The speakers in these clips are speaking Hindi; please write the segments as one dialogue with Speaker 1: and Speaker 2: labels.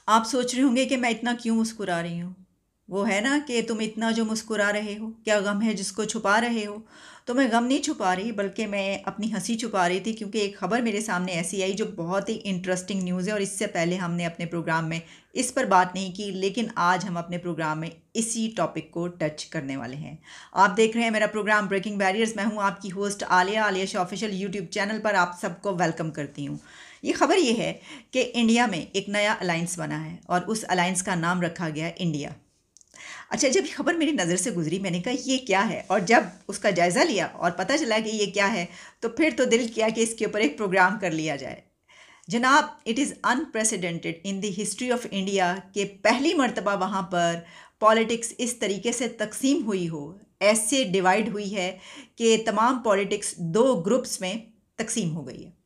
Speaker 1: आप सोच रहे होंगे कि मैं इतना क्यों मुस्कुरा रही हूँ। वो है ना कि तुम इतना जो मुस्कुरा रहे हो, क्या गम है जिसको छुपा रहे हो। तो मैं गम नहीं छुपा रही, बल्कि मैं अपनी हंसी छुपा रही थी, क्योंकि एक खबर मेरे सामने ऐसी आई जो बहुत ही इंटरेस्टिंग न्यूज़ है। और इससे पहले हमने अपने प्रोग्राम में इस पर बात नहीं की, लेकिन आज हम अपने प्रोग्राम में इसी टॉपिक को टच करने वाले हैं। आप देख रहे हैं मेरा प्रोग्राम ब्रेकिंग बैरियर्स। मैं हूँ आपकी host Alia. Alia show official YouTube channel पर आप सबको वेलकम करती हूँ। ये खबर ये है कि इंडिया में एक नया अलायंस बना है और उस अलायंस का नाम रखा गया है इंडिया। अच्छा, जब ये खबर मेरी नज़र से गुजरी, मैंने कहा ये क्या है, और जब उसका जायज़ा लिया और पता चला कि ये क्या है, तो फिर तो दिल किया कि इसके ऊपर एक प्रोग्राम कर लिया जाए। जनाब, it is unprecedented in the history of India कि पहली मर्तबा वहाँ पर पॉलिटिक्स इस तरीके से तकसीम हुई हो, ऐसे डिवाइड हुई है कि तमाम पॉलिटिक्स दो ग्रुप्स में तकसीम हो गई है।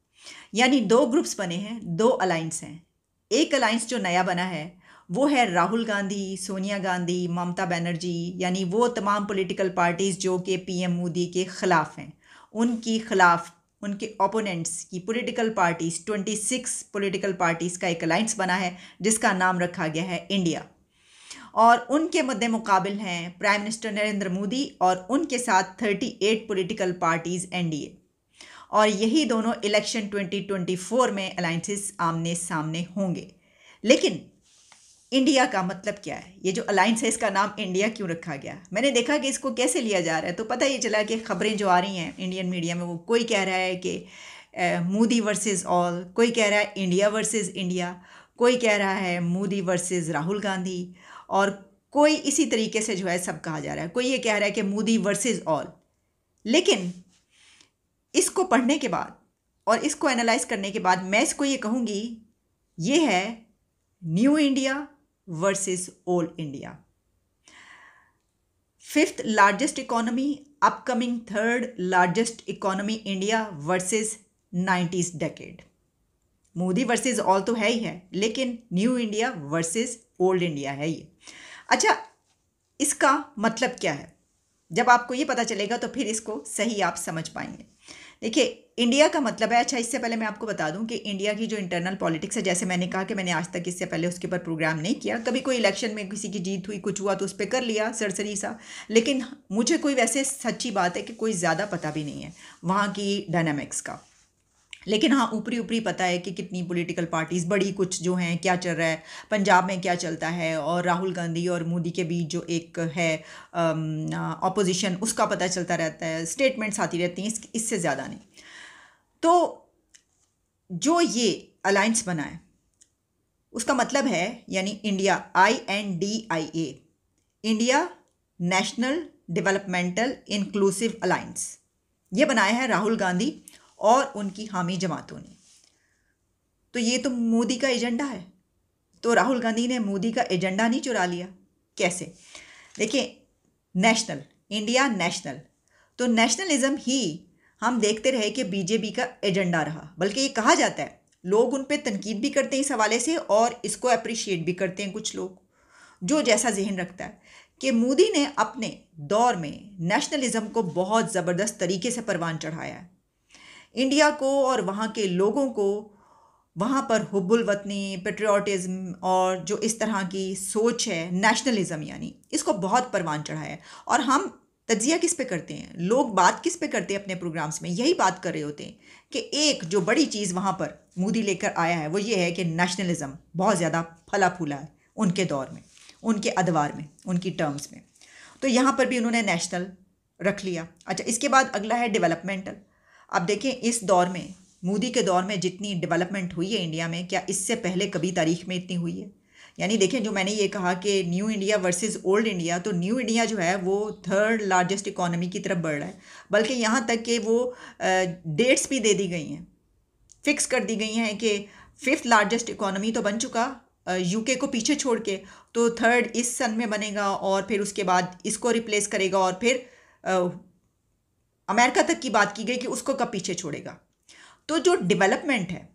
Speaker 1: यानी दो ग्रुप्स बने हैं, दो अलायंस हैं। एक अलायंस जो नया बना है वो है राहुल गांधी, सोनिया गांधी, ममता बनर्जी, यानी वो तमाम पॉलिटिकल पार्टीज़ जो कि पीएम मोदी के ख़िलाफ़ हैं, उनकी ख़िलाफ़ उनके ओपोनेंट्स की पॉलिटिकल पार्टीज़ 26 पॉलिटिकल पार्टीज़ का एक अलायंस बना है जिसका नाम रखा गया है इंडिया। और उनके मद्दे मुकाबिल हैं प्राइम मिनिस्टर नरेंद्र मोदी और उनके साथ 38 पॉलिटिकल पार्टीज़ एनडीए। और यही दोनों इलेक्शन 2024 में अलायंसेस आमने सामने होंगे। लेकिन इंडिया का मतलब क्या है? ये जो अलायंस है इसका नाम इंडिया क्यों रखा गया? मैंने देखा कि इसको कैसे लिया जा रहा है, तो पता ये चला कि खबरें जो आ रही हैं इंडियन मीडिया में, वो कोई कह रहा है कि मोदी वर्सेस ऑल, कोई कह रहा है इंडिया वर्सेस इंडिया, कोई कह रहा है मोदी वर्सेस राहुल गांधी, और कोई इसी तरीके से जो है सब कहा जा रहा है। कोई ये कह रहा है कि मोदी वर्सेस ऑल। लेकिन इसको पढ़ने के बाद और इसको एनालाइज करने के बाद मैं इसको ये कहूँगी, ये है new India versus old India. Fifth largest economy, upcoming third largest economy India versus 90s decade. Modi versus all तो है ही है, लेकिन new India versus old India है ये। अच्छा, इसका मतलब क्या है? जब आपको ये पता चलेगा तो फिर इसको सही आप समझ पाएंगे। देखिए, इंडिया का मतलब है, अच्छा इससे पहले मैं आपको बता दूं कि इंडिया की जो इंटरनल पॉलिटिक्स है, जैसे मैंने कहा कि मैंने आज तक इससे पहले उसके ऊपर प्रोग्राम नहीं किया। कभी कोई इलेक्शन में किसी की जीत हुई, कुछ हुआ तो उस पर कर लिया सरसरी सा, लेकिन मुझे कोई वैसे सच्ची बात है कि कोई ज़्यादा पता भी नहीं है वहाँ की डायनामिक्स का। लेकिन हाँ, ऊपरी ऊपरी पता है कि कितनी पॉलिटिकल पार्टीज़ बड़ी कुछ जो हैं, क्या चल रहा है पंजाब में, क्या चलता है, और राहुल गांधी और मोदी के बीच जो एक है ऑपोजिशन, उसका पता चलता रहता है, स्टेटमेंट्स आती रहती हैं, इससे ज़्यादा नहीं। तो जो ये अलायंस बना है उसका मतलब है, यानी India, INDIA, India national developmental inclusive alliance, ये बनाया है राहुल गांधी और उनकी हामी जमातों ने। तो ये तो मोदी का एजेंडा है। तो राहुल गांधी ने मोदी का एजेंडा नहीं चुरा लिया? कैसे? देखिए, नेशनल, इंडिया नेशनल, तो नेशनलिज्म ही हम देखते रहे कि बीजेपी का एजेंडा रहा। बल्कि ये कहा जाता है, लोग उन पे तनकीद भी करते हैं इस हवाले से और इसको अप्रिशिएट भी करते हैं कुछ लोग, जो जैसा जहन रखता है, कि मोदी ने अपने दौर में नेशनलिज्म को बहुत ज़बरदस्त तरीके से परवान चढ़ाया है। इंडिया को और वहाँ के लोगों को वहाँ पर हुब्बुल वतनी, पेट्रियाटिज़्म और जो इस तरह की सोच है, नेशनलिज्म, यानी इसको बहुत परवान चढ़ाया है। और हम तज्जिया किस पे करते हैं, लोग बात किस पे करते हैं अपने प्रोग्राम्स में, यही बात कर रहे होते हैं कि एक जो बड़ी चीज़ वहाँ पर मोदी लेकर आया है वो ये है कि नेशनलिज्म बहुत ज़्यादा फला फूला है उनके दौर में, उनके अदवार में, उनकी टर्म्स में। तो यहाँ पर भी उन्होंने नेशनल रख लिया। अच्छा, इसके बाद अगला है डेवलपमेंटल। अब देखें, इस दौर में, मोदी के दौर में जितनी डेवलपमेंट हुई है इंडिया में, क्या इससे पहले कभी तारीख में इतनी हुई है? यानी देखें, जो मैंने ये कहा कि new India versus old India, तो न्यू इंडिया जो है वो थर्ड लार्जेस्ट इकोनॉमी की तरफ बढ़ रहा है। बल्कि यहाँ तक कि वो डेट्स भी दे दी गई हैं, फिक्स कर दी गई हैं कि फिफ्थ लार्जेस्ट इकोनॉमी तो बन चुका यूके को पीछे छोड़ के, तो थर्ड इस सन में बनेगा और फिर उसके बाद इसको रिप्लेस करेगा, और फिर अमेरिका तक की बात की गई कि उसको कब पीछे छोड़ेगा। तो जो डेवलपमेंट है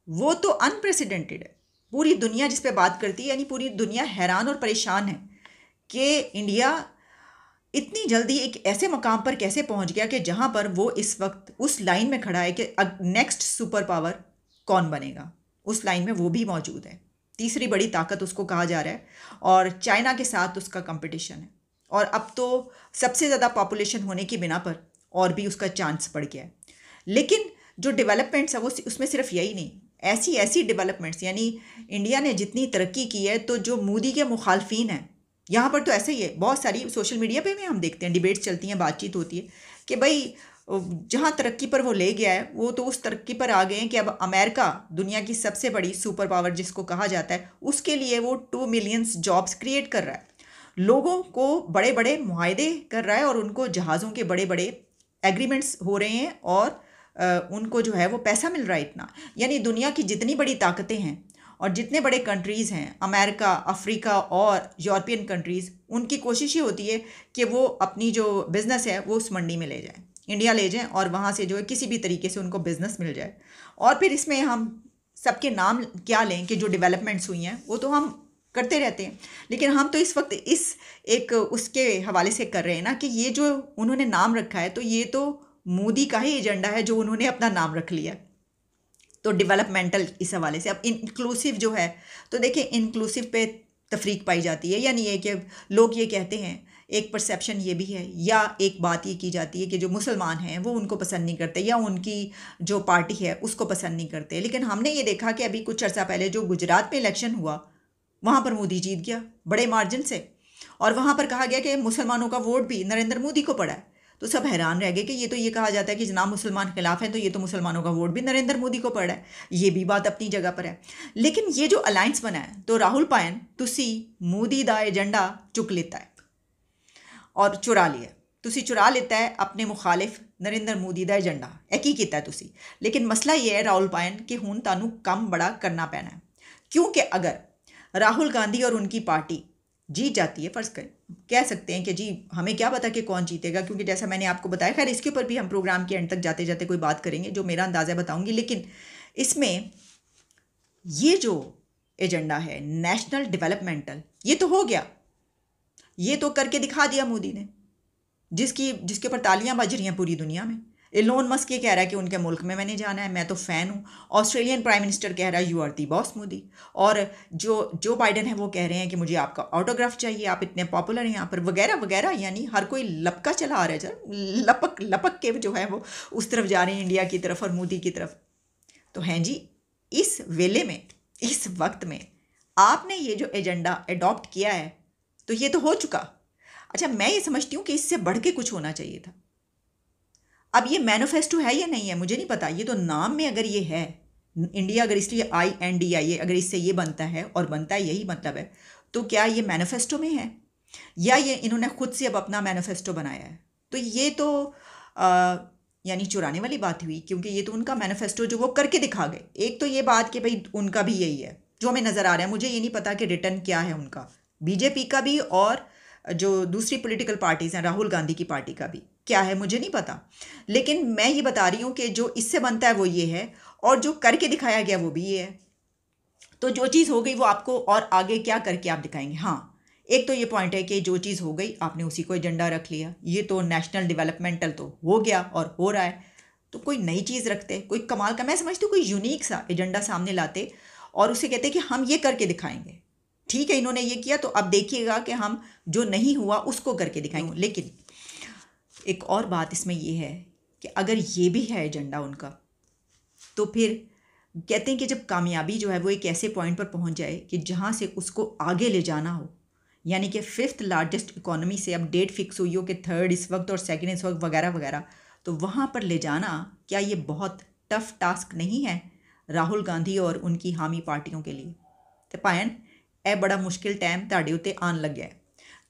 Speaker 1: वो तो अनप्रेसिडेंटेड है। पूरी दुनिया जिस पे बात करती है, यानी पूरी दुनिया हैरान और परेशान है कि इंडिया इतनी जल्दी एक ऐसे मकाम पर कैसे पहुंच गया कि जहां पर वो इस वक्त उस लाइन में खड़ा है कि नेक्स्ट सुपर पावर कौन बनेगा, उस लाइन में वो भी मौजूद है। तीसरी बड़ी ताकत उसको कहा जा रहा है, और चाइना के साथ उसका कंपटीशन है। और अब तो सबसे ज़्यादा पॉपुलेशन होने की बिना पर और भी उसका चांस बढ़ गया है। लेकिन जो डेवलपमेंट्स है वो उसमें सिर्फ यही नहीं, ऐसी ऐसी डेवलपमेंट्स, यानी इंडिया ने जितनी तरक्की की है, तो जो मोदी के मुखालफिन हैं यहाँ पर तो ऐसा ही है, बहुत सारी सोशल मीडिया पे भी हम देखते हैं, डिबेट्स चलती हैं, बातचीत होती है कि भाई जहाँ तरक्की पर वो ले गया है वो तो उस तरक्की पर आ गए हैं कि अब अमेरिका दुनिया की सबसे बड़ी सुपर पावर जिसको कहा जाता है, उसके लिए वो 2 मिलियंस जॉब्स क्रिएट कर रहा है, लोगों को बड़े बड़े मुआहदे कर रहा है, और उनको जहाज़ों के बड़े बड़े एग्रीमेंट्स हो रहे हैं, और उनको जो है वो पैसा मिल रहा है इतना। यानी दुनिया की जितनी बड़ी ताकतें हैं और जितने बड़े कंट्रीज़ हैं, अमेरिका, अफ्रीका और यूरोपियन कंट्रीज़, उनकी कोशिश ये होती है कि वो अपनी जो बिज़नेस है वो उस मंडी में ले जाएं, इंडिया ले जाएं, और वहाँ से जो है किसी भी तरीके से उनको बिज़नेस मिल जाए। और फिर इसमें हम सबके नाम क्या लें कि जो डेवलपमेंट्स हुई हैं वो तो हम करते रहते हैं, लेकिन हम तो इस वक्त इस एक उसके हवाले से कर रहे हैं ना कि ये जो उन्होंने नाम रखा है, तो ये तो मोदी का ही एजेंडा है जो उन्होंने अपना नाम रख लिया। तो डेवलपमेंटल इस हवाले से अब इंक्लूसिव जो है, तो देखिए इंक्लूसिव पे तफरीक पाई जाती है, यानी ये कि लोग ये कहते हैं, एक परसेप्शन ये भी है, या एक बात ये की जाती है कि जो मुसलमान हैं वो उनको पसंद नहीं करते, या उनकी जो पार्टी है उसको पसंद नहीं करते। लेकिन हमने ये देखा कि अभी कुछ अर्सा पहले जो गुजरात में इलेक्शन हुआ, वहाँ पर मोदी जीत गया बड़े मार्जिन से, और वहाँ पर कहा गया कि मुसलमानों का वोट भी नरेंद्र मोदी को पड़ा है। तो सब हैरान रह गए कि ये तो ये कहा जाता है कि जनाब मुसलमान खिलाफ हैं, तो ये तो मुसलमानों का वोट भी नरेंद्र मोदी को पड़ा है। ये भी बात अपनी जगह पर है, लेकिन ये जो अलायंस बना है, तो राहुल पायन तुसी मोदी दा एजेंडा चुक लेता है और चुरा लिया, तुसी चुरा लेता है अपने मुखालिफ नरेंद्र मोदी दा एजेंडा एक ही किया तुसी। लेकिन मसला ये है राहुल पायन कि हुण तानू कम बड़ा करना पैना है, क्योंकि अगर राहुल गांधी और उनकी पार्टी जीत जाती है, फर्ज कह सकते हैं कि जी हमें क्या पता कि कौन जीतेगा, क्योंकि जैसा मैंने आपको बताया, खैर इसके ऊपर भी हम प्रोग्राम के एंड तक जाते जाते कोई बात करेंगे, जो मेरा अंदाज़ा बताऊंगी। लेकिन इसमें ये जो एजेंडा है नेशनल डेवलपमेंटल, ये तो हो गया, ये तो करके दिखा दिया मोदी ने, जिसके ऊपर तालियां बज रही हैं पूरी दुनिया में। एलोन मस्क ये कह रहा है कि उनके मुल्क में मैंने जाना है, मैं तो फ़ैन हूँ। ऑस्ट्रेलियन प्राइम मिनिस्टर कह रहा है you are the boss Modi. और जो बाइडन है वो कह रहे हैं कि मुझे आपका ऑटोग्राफ चाहिए, आप इतने पॉपुलर हैं यहाँ पर, वगैरह वगैरह। यानी हर कोई लपका चला आ रहा है, लपक लपक के जो है वो उस तरफ जा रहे हैं, इंडिया की तरफ और मोदी की तरफ। तो हैं जी, इस वेले में, इस वक्त में आपने ये जो एजेंडा अडॉप्ट किया है, तो ये तो हो चुका। अच्छा, मैं ये समझती हूँ कि इससे बढ़ के कुछ होना चाहिए था। अब ये मैनिफेस्टो है या नहीं है मुझे नहीं पता, ये तो नाम में अगर ये है, इंडिया अगर इसलिए INDIA अगर इससे ये बनता है और बनता है यही मतलब है, तो क्या ये मैनिफेस्टो में है या ये इन्होंने खुद से अब अपना मैनिफेस्टो बनाया है? तो ये तो यानी चुराने वाली बात हुई, क्योंकि ये तो उनका मैनिफेस्टो जो वो करके दिखा गए। एक तो ये बात कि भाई उनका भी यही है जो हमें नज़र आ रहा है, मुझे ये नहीं पता कि रिटर्न क्या है उनका, बीजेपी का भी और जो दूसरी पॉलिटिकल पार्टीज़ हैं, राहुल गांधी की पार्टी का भी क्या है मुझे नहीं पता। लेकिन मैं ये बता रही हूँ कि जो इससे बनता है वो ये है, और जो करके दिखाया गया वो भी ये है। तो जो चीज़ हो गई वो आपको और आगे क्या करके आप दिखाएंगे। हाँ, एक तो ये पॉइंट है कि जो चीज़ हो गई आपने उसी को एजेंडा रख लिया, ये तो नेशनल डेवलपमेंटल तो हो गया और हो रहा है। तो कोई नई चीज़ रखते, कोई कमाल का, मैं समझती हूँ कोई यूनिक सा एजेंडा सामने लाते और उसे कहते कि हम ये करके दिखाएंगे। ठीक है, इन्होंने ये किया तो अब देखिएगा कि हम जो नहीं हुआ उसको करके दिखाएंगे। लेकिन एक और बात इसमें ये है कि अगर ये भी है एजेंडा उनका, तो फिर कहते हैं कि जब कामयाबी जो है वो एक ऐसे पॉइंट पर पहुंच जाए कि जहां से उसको आगे ले जाना हो, यानी कि 5th लार्जेस्ट इकोनॉमी से अब डेट फिक्स हुई हो कि 3rd इस वक्त और 2nd इस वक्त वगैरह वगैरह, तो वहाँ पर ले जाना क्या ये बहुत टफ टास्क नहीं है राहुल गांधी और उनकी हामी पार्टियों के लिए? तो पायन ए बड़ा मुश्किल टाइम ताड़े उत्ते आन लग गया है,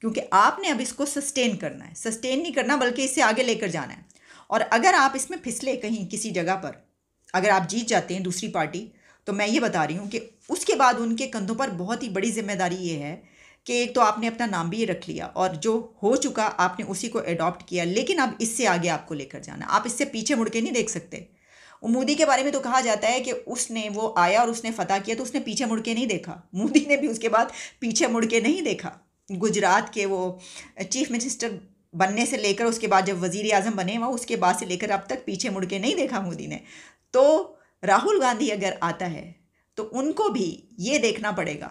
Speaker 1: क्योंकि आपने अब इसको सस्टेन करना है, सस्टेन नहीं करना बल्कि इससे आगे लेकर जाना है। और अगर आप इसमें फिसले कहीं किसी जगह पर, अगर आप जीत जाते हैं दूसरी पार्टी, तो मैं ये बता रही हूँ कि उसके बाद उनके कंधों पर बहुत ही बड़ी जिम्मेदारी ये है कि एक तो आपने अपना नाम भी ये रख लिया और जो हो चुका आपने उसी को अडॉप्ट किया, लेकिन अब इससे आगे आपको लेकर जाना, आप इससे पीछे मुड़ के नहीं देख सकते। मोदी के बारे में तो कहा जाता है कि उसने वो आया और उसने फतह किया तो उसने पीछे मुड़ के नहीं देखा, मोदी ने भी उसके बाद पीछे मुड़ के नहीं देखा। गुजरात के वो चीफ मिनिस्टर बनने से लेकर उसके बाद जब वज़ीर आज़म बने वहाँ, उसके बाद से लेकर अब तक पीछे मुड़ के नहीं देखा मोदी ने। तो राहुल गांधी अगर आता है तो उनको भी ये देखना पड़ेगा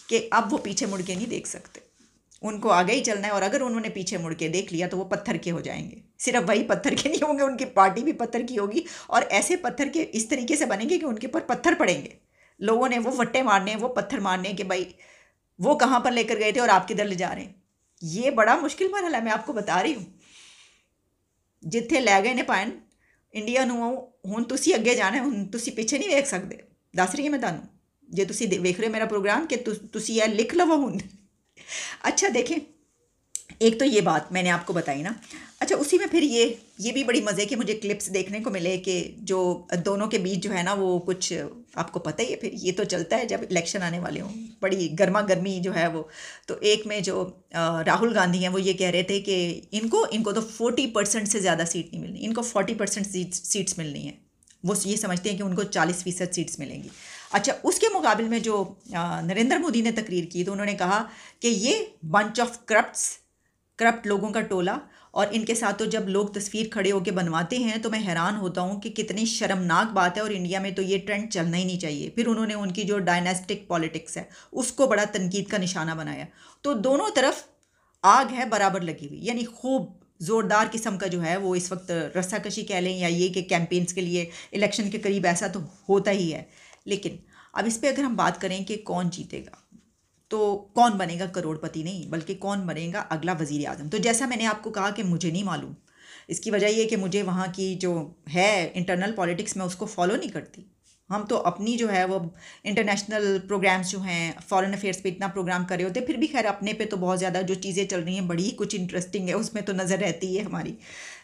Speaker 1: कि अब वो पीछे मुड़ के नहीं देख सकते, उनको आगे ही चलना है। और अगर उन्होंने पीछे मुड़ के देख लिया तो वो पत्थर के हो जाएंगे। सिर्फ वही पत्थर के नहीं होंगे, उनकी पार्टी भी पत्थर की होगी, और ऐसे पत्थर के इस तरीके से बनेंगे कि उनके ऊपर पत्थर पड़ेंगे। लोगों ने वो वट्टे मारने हैं, वो पत्थर मारने हैं कि भाई वो कहाँ पर लेकर गए थे और आप किधर ले जा रहे हैं। ये बड़ा मुश्किल मरहला है, मैं आपको बता रही हूँ। जिथे लै गए ने पायन इंडिया ਨੂੰ ਹੁਣ ਤੁਸੀਂ ਅੱਗੇ ਜਾਣਾ, ਹੁਣ ਤੁਸੀਂ ਪਿੱਛੇ ਨਹੀਂ ਵੇਖ ਸਕਦੇ। ਦੱਸ ਰਹੀ ਹਾਂ ਮੈਂ ਤੁਹਾਨੂੰ, ਜੇ ਤੁਸੀਂ ਵੇਖ ਰਹੇ ਹੋ मेरा प्रोग्राम कि ਤੁਸੀਂ ਇਹ लिख लवो ਹੁਣ। अच्छा देखें, एक तो ये बात मैंने आपको बताई ना। अच्छा, उसी में फिर ये भी बड़ी मज़े के मुझे क्लिप्स देखने को मिले कि जो दोनों के बीच जो है ना वो कुछ, आपको पता ही है फिर ये तो चलता है जब इलेक्शन आने वाले हों, बड़ी गर्मा गर्मी जो है वो। तो एक में जो राहुल गांधी हैं वो ये कह रहे थे कि इनको तो 40% से ज़्यादा सीट नहीं मिलनी, इनको 40% सीट्स मिलनी है। वो ये समझते हैं कि उनको 40% सीट्स मिलेंगी। अच्छा, उसके मुकाबले में जो नरेंद्र मोदी ने तकरीर की तो उन्होंने कहा कि ये बंच ऑफ करप्ट लोगों का टोला, और इनके साथ तो जब लोग तस्वीर खड़े होकर बनवाते हैं तो मैं हैरान होता हूँ कि कितनी शर्मनाक बात है, और इंडिया में तो ये ट्रेंड चलना ही नहीं चाहिए। फिर उन्होंने उनकी जो डायनेस्टिक पॉलिटिक्स है उसको बड़ा तनकीद का निशाना बनाया। तो दोनों तरफ आग है बराबर लगी हुई, यानी खूब ज़ोरदार किस्म का जो है वो इस वक्त रस्साकशी कह लें या ये कि कैंपेन्स के लिए इलेक्शन के करीब ऐसा तो होता ही है। लेकिन अब इस पर अगर हम बात करें कि कौन जीतेगा, तो कौन बनेगा करोड़पति नहीं, बल्कि कौन बनेगा अगला वज़ीर आज़म। तो जैसा मैंने आपको कहा कि मुझे नहीं मालूम, इसकी वजह ये कि मुझे वहाँ की जो है इंटरनल पॉलिटिक्स में उसको फॉलो नहीं करती। हम तो अपनी जो है वो इंटरनेशनल प्रोग्राम्स जो हैं, फॉरेन अफेयर्स पे इतना प्रोग्राम कर रहे होते, फिर भी खैर अपने पे तो बहुत ज़्यादा जो चीज़ें चल रही हैं बड़ी ही कुछ इंटरेस्टिंग है, उसमें तो नज़र रहती है हमारी।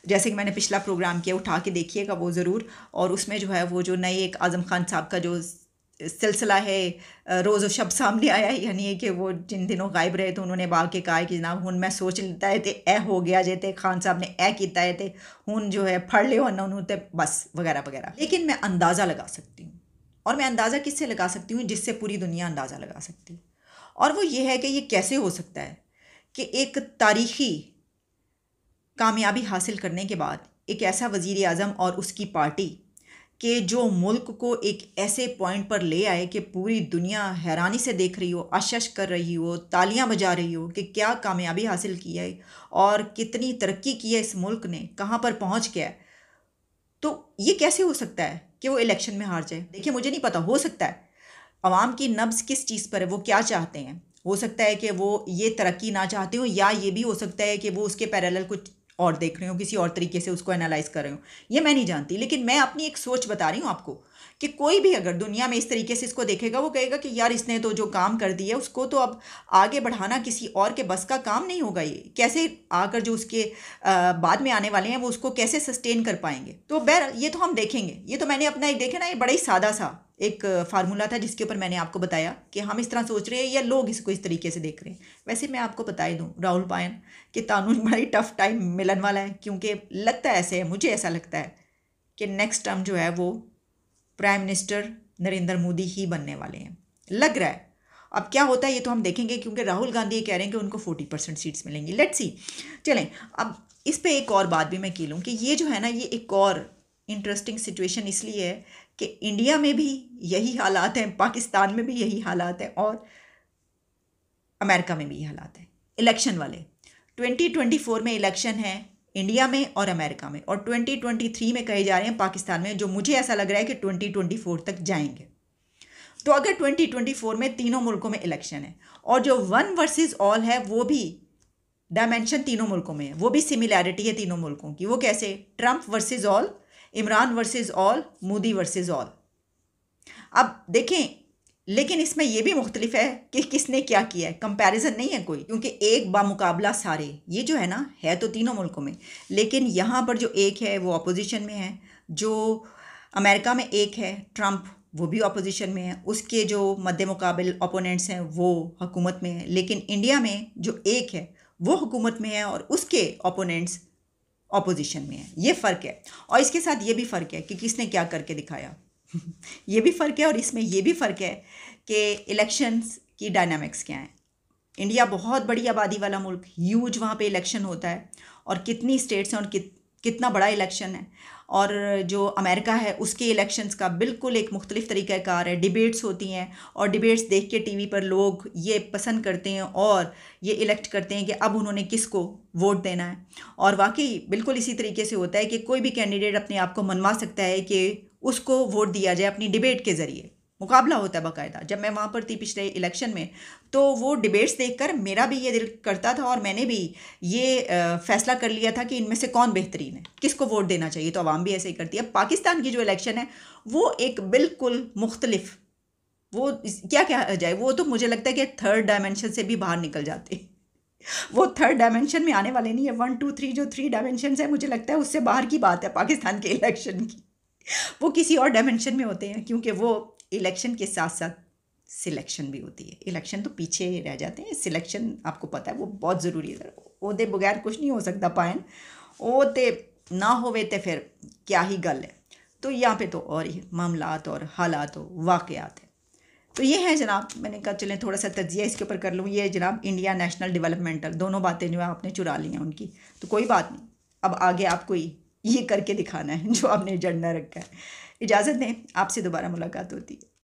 Speaker 1: जैसे कि मैंने पिछला प्रोग्राम किया, उठा के देखिएगा वो ज़रूर। और उसमें जो है वो जो नए एक आज़म खान साहब का जो सिलसिला है रोज़ शब सामने आया है, यानी कि वो जिन दिनों गायब रहे तो उन्होंने बाग के कहा कि जनाब हुन मैं सोच लेता है तो ए हो गया जे ते खान साहब ने ए किया है तो हुन जो है फड़ लियो उन्होंने तो बस वगैरह वगैरह। लेकिन मैं अंदाज़ा लगा सकती हूँ, और मैं अंदाज़ा किससे लगा सकती हूँ, जिससे पूरी दुनिया अंदाज़ा लगा सकती है। और वो ये है कि ये कैसे हो सकता है कि एक तारीख़ी कामयाबी हासिल करने के बाद एक ऐसा वज़ीर आज़म और उसकी पार्टी कि जो मुल्क को एक ऐसे पॉइंट पर ले आए कि पूरी दुनिया हैरानी से देख रही हो, आश्चर्य कर रही हो, तालियां बजा रही हो कि क्या कामयाबी हासिल की है और कितनी तरक्की की है इस मुल्क ने, कहाँ पर पहुँच गया है। तो ये कैसे हो सकता है कि वो इलेक्शन में हार जाए? देखिए, मुझे नहीं पता, हो सकता है अवाम की नब्ज़ किस चीज़ पर है, वो क्या चाहते हैं। हो सकता है कि वो ये तरक्की ना चाहते हो, या ये भी हो सकता है कि वो उसके पैरेलल कुछ और देख रहे हो, किसी और तरीके से उसको एनालाइज कर रहे हो, ये मैं नहीं जानती। लेकिन मैं अपनी एक सोच बता रही हूँ आपको कि कोई भी अगर दुनिया में इस तरीके से इसको देखेगा, वो कहेगा कि यार इसने तो जो काम कर दिया उसको तो अब आगे बढ़ाना किसी और के बस का काम नहीं होगा। ये कैसे आकर जो उसके बाद में आने वाले हैं वो उसको कैसे सस्टेन कर पाएंगे। तो बहर ये तो हम देखेंगे। ये तो मैंने अपना एक देखे ना, ये बड़ा ही सादा सा एक फार्मूला था जिसके ऊपर मैंने आपको बताया कि हम इस तरह सोच रहे हैं या लोग इसको इस तरीके से देख रहे हैं। वैसे मैं आपको बता ही दूँ राहुल पायन कि तानू बड़ी टफ टाइम मिलन वाला है, क्योंकि लगता है ऐसे है, मुझे ऐसा लगता है कि नेक्स्ट टर्म जो है वो प्राइम मिनिस्टर नरेंद्र मोदी ही बनने वाले हैं, लग रहा है। अब क्या होता है ये तो हम देखेंगे, क्योंकि राहुल गांधी ये कह रहे हैं कि उनको 40% सीट्स मिलेंगी। Let's see. चलें, अब इस पे एक और बात भी मैं की लूँ कि ये जो है ना, ये एक और इंटरेस्टिंग सिचुएशन इसलिए है कि इंडिया में भी यही हालात हैं, पाकिस्तान में भी यही हालात हैं, और अमेरिका में भी यही हालात हैं। इलेक्शन वाले 2024 में इलेक्शन है इंडिया में और अमेरिका में, और 2023 में कहे जा रहे हैं पाकिस्तान में, जो मुझे ऐसा लग रहा है कि 2024 तक जाएंगे। तो अगर 2024 में तीनों मुल्कों में इलेक्शन है, और जो वन वर्सेस ऑल है वो भी डायमेंशन तीनों मुल्कों में है, वो भी सिमिलैरिटी है तीनों मुल्कों की। वो कैसे? Trump versus all, Imran versus all, Modi versus all. अब देखें, लेकिन इसमें यह भी मुख्तलिफ है कि किसने क्या किया है, कंपैरिजन नहीं है कोई, क्योंकि एक बामुकाबला सारे ये जो है ना, है तो तीनों मुल्कों में, लेकिन यहाँ पर जो एक है वो अपोजिशन में है। जो अमेरिका में एक है ट्रंप, वो भी अपोजिशन में है, उसके जो मद्दे मुकाबिल ओपोनेंट्स हैं वो हुकूमत में है। लेकिन इंडिया में जो एक है वो हुकूमत में है और उसके ओपोनेंट्स अपोजिशन में है। ये फ़र्क है। और इसके साथ ये भी फ़र्क है कि किसने क्या करके दिखाया ये भी फ़र्क है। और इसमें ये भी फ़र्क है कि इलेक्शंस की डायनामिक्स क्या हैं। इंडिया बहुत बड़ी आबादी वाला मुल्क, ह्यूज, वहाँ पे इलेक्शन होता है, और कितनी स्टेट्स हैं और कितना बड़ा इलेक्शन है। और जो अमेरिका है उसके इलेक्शंस का बिल्कुल एक मुख्तलिफ तरीक़ाकार है, डिबेट्स होती हैं और डिबेट्स देख के टीवी पर लोग ये पसंद करते हैं और ये इलेक्ट करते हैं कि अब उन्होंने किसको वोट देना है। और वाकई बिल्कुल इसी तरीके से होता है कि कोई भी कैंडिडेट अपने आप को मनवा सकता है कि उसको वोट दिया जाए अपनी डिबेट के ज़रिए। मुकाबला होता है बाकायदा। जब मैं वहाँ पर थी पिछले इलेक्शन में, तो वो डिबेट्स देखकर मेरा भी ये दिल करता था और मैंने भी ये फैसला कर लिया था कि इनमें से कौन बेहतरीन है, किसको वोट देना चाहिए। तो आवाम भी ऐसे ही करती है। पाकिस्तान की जो इलेक्शन है वो एक बिल्कुल मुख्तलिफ, वो क्या कहा जाए, वो तो मुझे लगता है कि थर्ड डायमेंशन से भी बाहर निकल जाते हैं। वो थर्ड डायमेंशन में आने वाले नहीं है। 1 2 3 जो 3 डायमेंशन है, मुझे लगता है उससे बाहर की बात है पाकिस्तान के इलेक्शन की। वो किसी और डायमेंशन में होते हैं, क्योंकि वो इलेक्शन के साथ साथ सिलेक्शन भी होती है। इलेक्शन तो पीछे रह जाते हैं, सिलेक्शन आपको पता है वो बहुत ज़रूरी है। ओहदे बगैर कुछ नहीं हो सकता पायन, ओ ते ना होवे तो फिर क्या ही गल है। तो यहाँ पे तो और ही मामलात और हालात और वाक़यात हैं। तो ये है जनाब, मैंने कहा चलें थोड़ा सा तज्जिया इसके ऊपर कर लूँ। ये जनाब इंडिया नेशनल डेवलपमेंटल, दोनों बातें जो है आपने चुरा ली हैं उनकी। तो कोई बात नहीं, अब आगे आपको ये करके दिखाना है जो आपने एजेंडा रखा है। इजाज़त दें, आपसे दोबारा मुलाकात होती है।